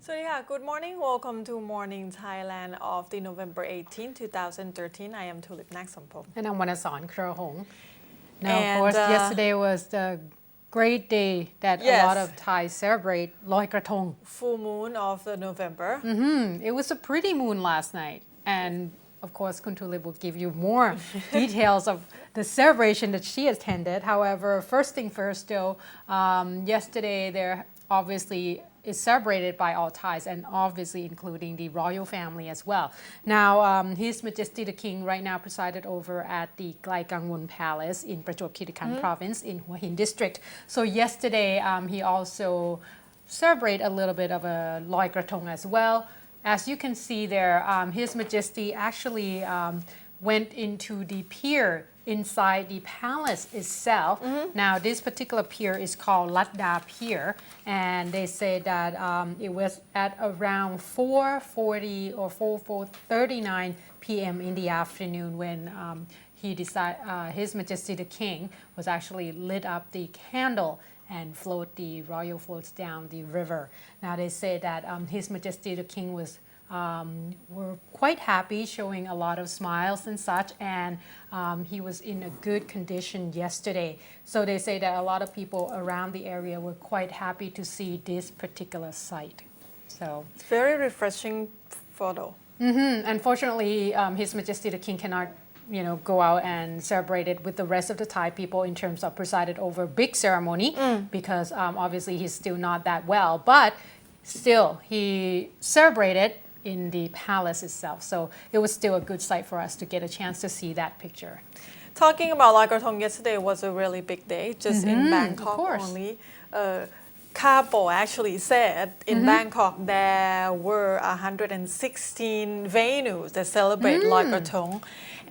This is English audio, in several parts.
So yeah, good morning. Welcome to Morning Thailand of the November 18, 2013. I am Tulip Naksampong. And I'm Loi Krathong. Now, And, of course, yesterday was the great day that a lot of Thais celebrate Loi Krathong. Full moon of the November. It was a pretty moon last night. And of course, Kun Tulip will give you more details of the celebration that she attended. However, first thing first though, yesterday there obviously is celebrated by all Thais and obviously including the royal family as well. Now, His Majesty the King right now presided over at the Loi Krathong Palace in Prachuap Khiri Khan province in Hua Hin district. So yesterday he also celebrated a little bit of a Loi Krathong as well. As you can see there, His Majesty actually went into the pier inside the palace itself. Now, this particular pier is called Latda Pier, and they say that it was at around 4:40 or 4:39 p.m. in the afternoon when His Majesty the King was actually lit up the candle and float the royal floats down the river. Now they say that His Majesty the King were quite happy, showing a lot of smiles and such, and he was in a good condition yesterday. So they say that a lot of people around the area were quite happy to see this particular sight. So it's very refreshing photo. Unfortunately, His Majesty the King cannot go out and celebrate it with the rest of the Thai people in terms of presided over big ceremony because obviously he's still not that well, but still he celebrated in the palace itself. So it was still a good sight for us to get a chance to see that picture. Talking about Loi Krathong, yesterday was a really big day, just in Bangkok only. Capo actually said in Bangkok there were 116 venues that celebrate Loi Krathong,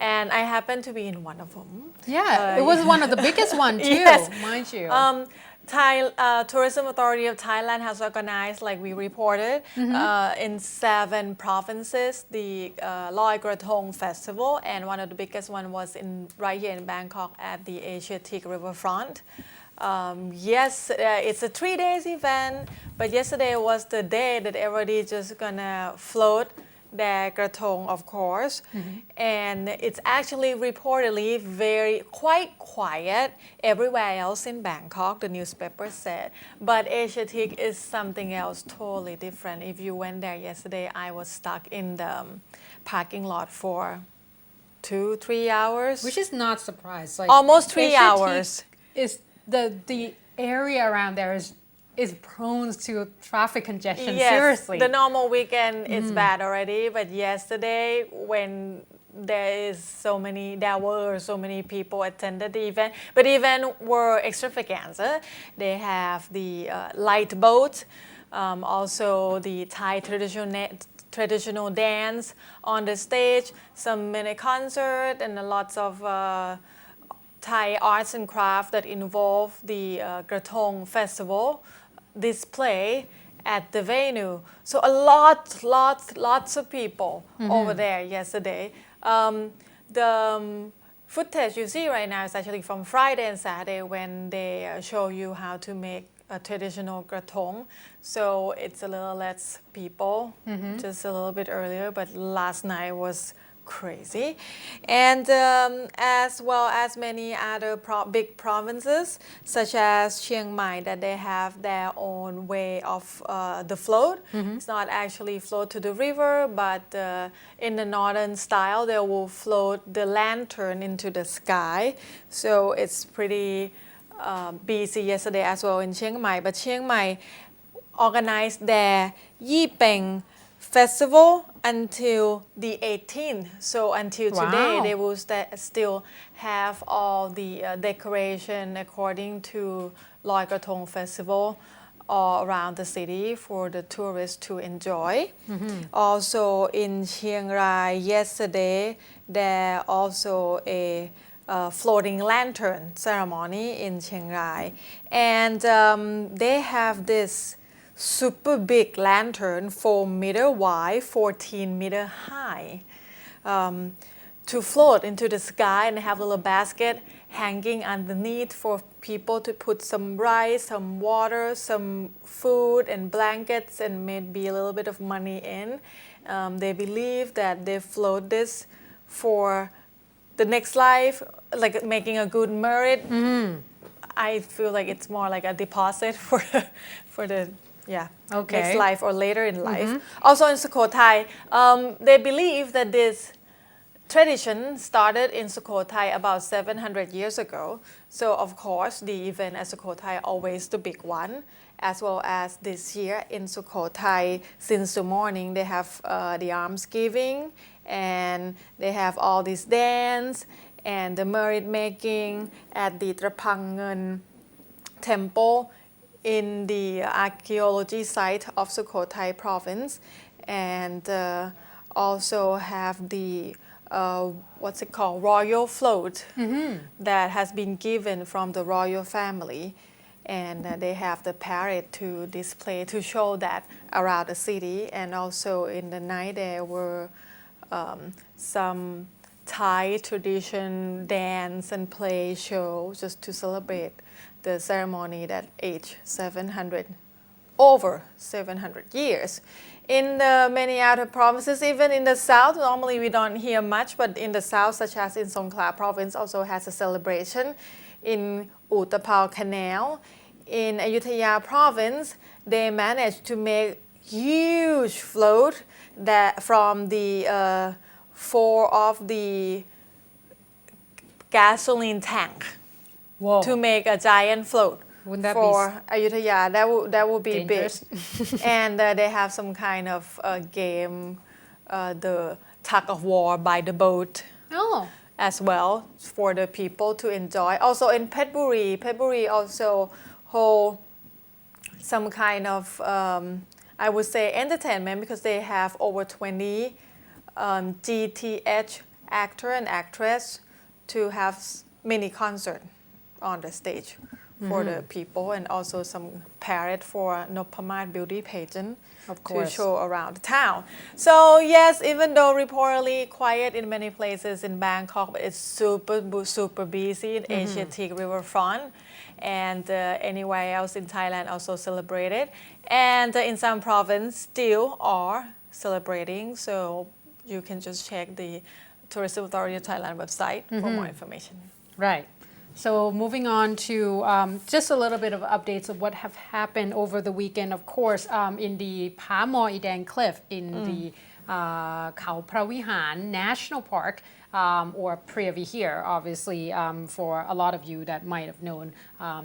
and I happened to be in one of them. Yeah, it was one of the biggest ones too, Yes. mind you. Tourism Authority of Thailand has organized, like we reported, in 7 provinces, the Loi Krathong Festival, and one of the biggest one was right here in Bangkok at the Asiatic Riverfront. Yes, it's a 3 days event, but yesterday was the day that everybody just gonna float their krathong, of course, and it's actually reportedly quite quiet everywhere else in Bangkok, the newspaper said, but Asiatic is something else totally different. If you went there yesterday, I was stuck in the parking lot for 2-3 hours. Which is not surprised. Like, almost 3 hours. Is the area around there is prone to traffic congestion. Yes, seriously. The normal weekend is bad already, but yesterday when there were so many people attended the event, but the event were extravaganza. They have the light boat, also the Thai traditional dance on the stage, some mini concert, and lots of Thai arts and crafts that involve the Krathong festival display at the venue. So lots of people over there yesterday. The footage you see right now is actually from Friday and Saturday when they show you how to make a traditional krathong. So it's a little less people, just a little bit earlier, but last night was crazy. And as well as many other big provinces such as Chiang Mai, that they have their own way of the float. It's not actually float to the river, but in the northern style they will float the lantern into the sky. So it's pretty busy yesterday as well in Chiang Mai, but Chiang Mai organized their Yi Peng festival until the 18th. So until today, they will still have all the decoration according to Loi Krathong festival all around the city for the tourists to enjoy. Also in Chiang Rai yesterday, there also a floating lantern ceremony in Chiang Rai, and they have this super big lantern, 4 meter wide, 14 meter high, to float into the sky and have a little basket hanging underneath for people to put some rice, some water, some food and blankets and maybe a little bit of money in. They believe that they float this for the next life, like making a good merit. I feel like it's more like a deposit for the Okay. next life or later in life. Also in Sukhothai, they believe that this tradition started in Sukhothai about 700 years ago. So of course the event at Sukhothai always the big one, as well as this year in Sukhothai since the morning they have the alms giving and they have all this dance and the merit making at the Trapangan temple in the archaeology site of Sukhothai province, and also have the what's it called, royal float that has been given from the royal family, and they have the parade to display to show that around the city. And also in the night there were some Thai tradition dance and play show just to celebrate the ceremony that aged over 700 years. In the many other provinces, even in the south, normally we don't hear much, but in the south, such as in Songkhla province, also has a celebration. In Utapao Canal, in Ayutthaya province, they managed to make huge float that from the four of the gasoline tank. Whoa. To make a giant float. Wouldn't that for Ayutthaya, that would be dangerous? big. And they have some kind of game, the tug of war by the boat Oh. as well for the people to enjoy. Also in Phetburi also hold some kind of, I would say, entertainment, because they have over 20 GTH actor and actress to have mini concert on the stage for the people, and also some parade for Noppamat beauty pageant to show around the town. So yes, even though reportedly quiet in many places in Bangkok, but it's super busy in Asiatic riverfront, and anywhere else in Thailand also celebrated, and in some province still are celebrating. So you can just check the Tourism Authority of Thailand website for more information. Right. So moving on to just a little bit of updates of what have happened over the weekend. Of course, in the Pha Mor E-Daeng cliff in the Khao Pravihan National Park, or Privy here, obviously, for a lot of you that might have known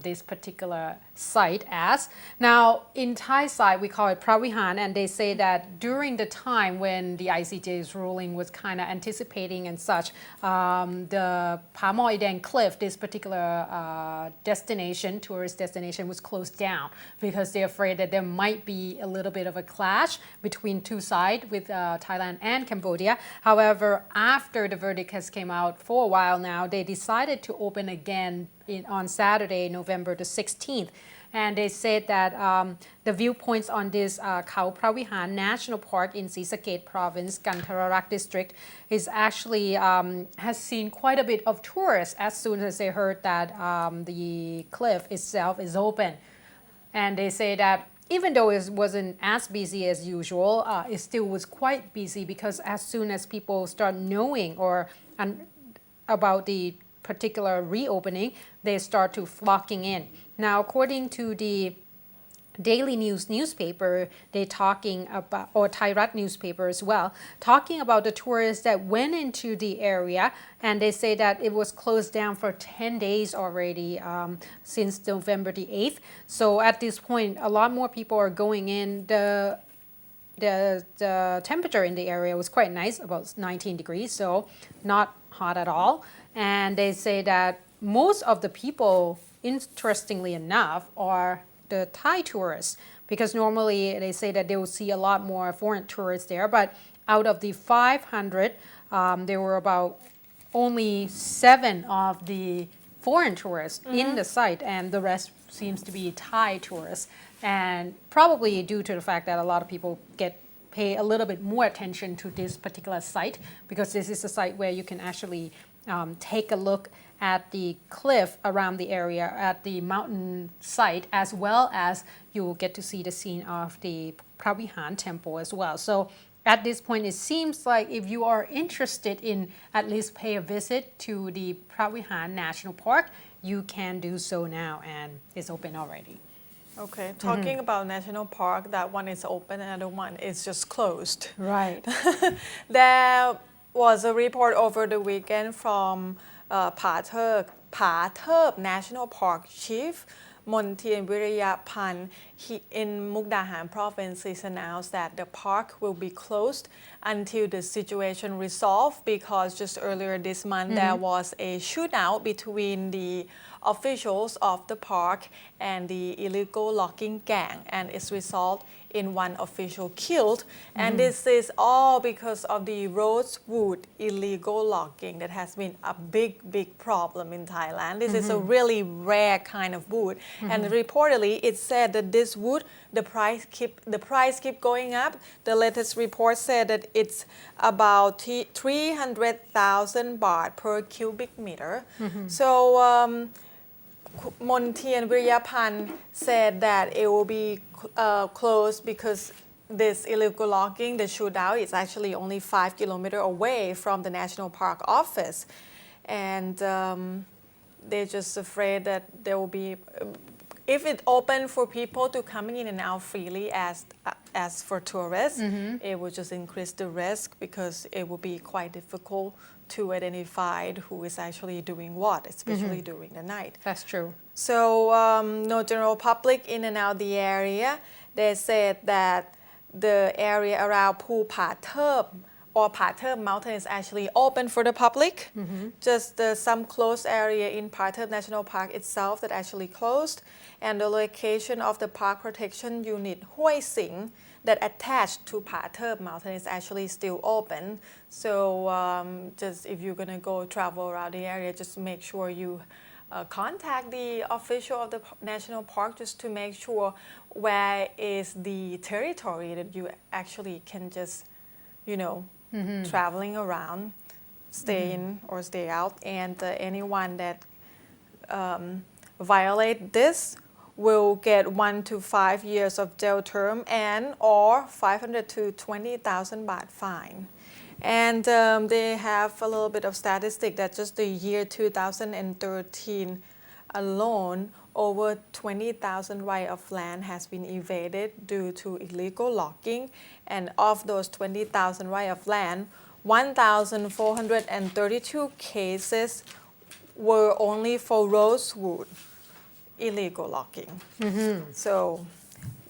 this particular site as. Now, in Thai side, we call it Pravihan, and they say that during the time when the ICJ's ruling was kind of anticipating and such, the Pha Mor E-Daeng cliff, this particular destination, tourist destination, was closed down because they're afraid that there might be a little bit of a clash between two sides with Thailand and Cambodia. However, after the verdict has came out for a while now, they decided to open again on Saturday, November the 16th. And they said that the viewpoints on this Khao Pravihan National Park in Sisaket Province, Kantararak District, is actually has seen quite a bit of tourists as soon as they heard that the cliff itself is open. And they say that even though it wasn't as busy as usual, it still was quite busy, because as soon as people start knowing about the particular reopening, they start to flocking in. Now, according to the Daily News newspaper, they're talking about, or Thairat newspaper as well, talking about the tourists that went into the area, and they say that it was closed down for 10 days already since November the 8th. So at this point, a lot more people are going in. The temperature in the area was quite nice, about 19 degrees, so not hot at all. And they say that most of the people, interestingly enough, are the Thai tourists, because normally they say that they will see a lot more foreign tourists there, but out of the 500, there were about only 7 of the foreign tourists in the site, and the rest seems to be Thai tourists, and probably due to the fact that a lot of people pay a little bit more attention to this particular site, because this is a site where you can actually take a look at the cliff around the area, at the mountain site, as well as you will get to see the scene of the Phra Vihan temple as well. So at this point, it seems like if you are interested in at least pay a visit to the Phra Vihan National Park, you can do so now, and it's open already. Okay, talking about national park, that one is open and the other one is just closed. Right. There was a report over the weekend from Pha Thep National Park Chief Montien Viriyapan in Mukdahan province is announced that the park will be closed until the situation resolved, because just earlier this month there was a shootout between the officials of the park and the illegal logging gang, and it's resulted in one official killed. And this is all because of the rosewood illegal logging that has been a big problem in Thailand. This is a really rare kind of wood, and reportedly it said that this wood, the price keep going up. The latest report said that it's about 300,000 baht per cubic meter. So Montien Viriyapan said that it will be closed because this illegal logging, the shootout, is actually only 5 kilometers away from the national park office, and they're just afraid that there will be, if it open for people to come in and out freely as for tourists, it will just increase the risk, because it will be quite difficult to identify who is actually doing what, especially during the night. That's true. So no general public in and out the area. They said that the area around Pha Thep or Pha Thep mountain is actually open for the public. Just some closed area in Pha Thep National Park itself that actually closed. And the location of the Park Protection Unit Hoi Sing that attached to Pha Thep mountain is actually still open. So just if you're gonna go travel around the area, just make sure you contact the official of the national park just to make sure where is the territory that you actually can just, traveling around, stay in or stay out. And anyone that violate this will get 1 to 5 years of jail term and or 500 to 20,000 baht fine. And they have a little bit of statistic that just the year 2013 alone, over 20,000 rights of land has been evaded due to illegal logging. And of those 20,000 rights of land, 1,432 cases were only for rosewood illegal logging. So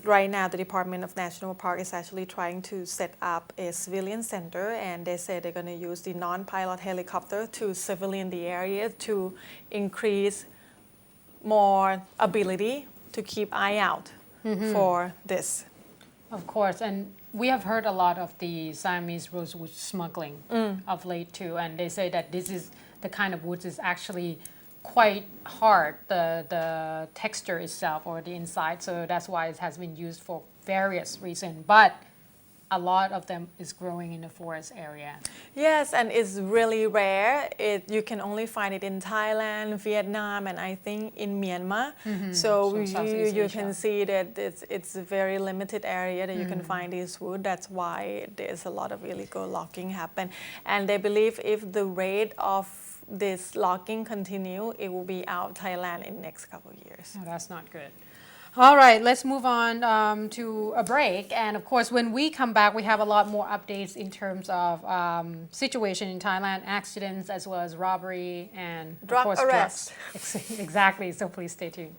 right now, the Department of National Park is actually trying to set up a civilian center, and they say they're going to use the non-pilot helicopter to civilian the area to increase more ability to keep eye out for this. Of course, and we have heard a lot of the Siamese Rosewood smuggling of late too, and they say that this is the kind of woods is actually quite hard, the texture itself or the inside, so that's why it has been used for various reasons, but a lot of them is growing in the forest area. Yes, and it's really rare. You can only find it in Thailand, Vietnam, and I think in Myanmar. So you can see that it's a very limited area that you can find this wood. That's why there's a lot of illegal logging happen. And they believe if the rate of this logging continue, it will be out of Thailand in the next couple of years. Oh, that's not good. All right, let's move on to a break. And of course, when we come back, we have a lot more updates in terms of situation in Thailand, accidents, as well as robbery and Drug of course arrest. drugs. Exactly, so please stay tuned.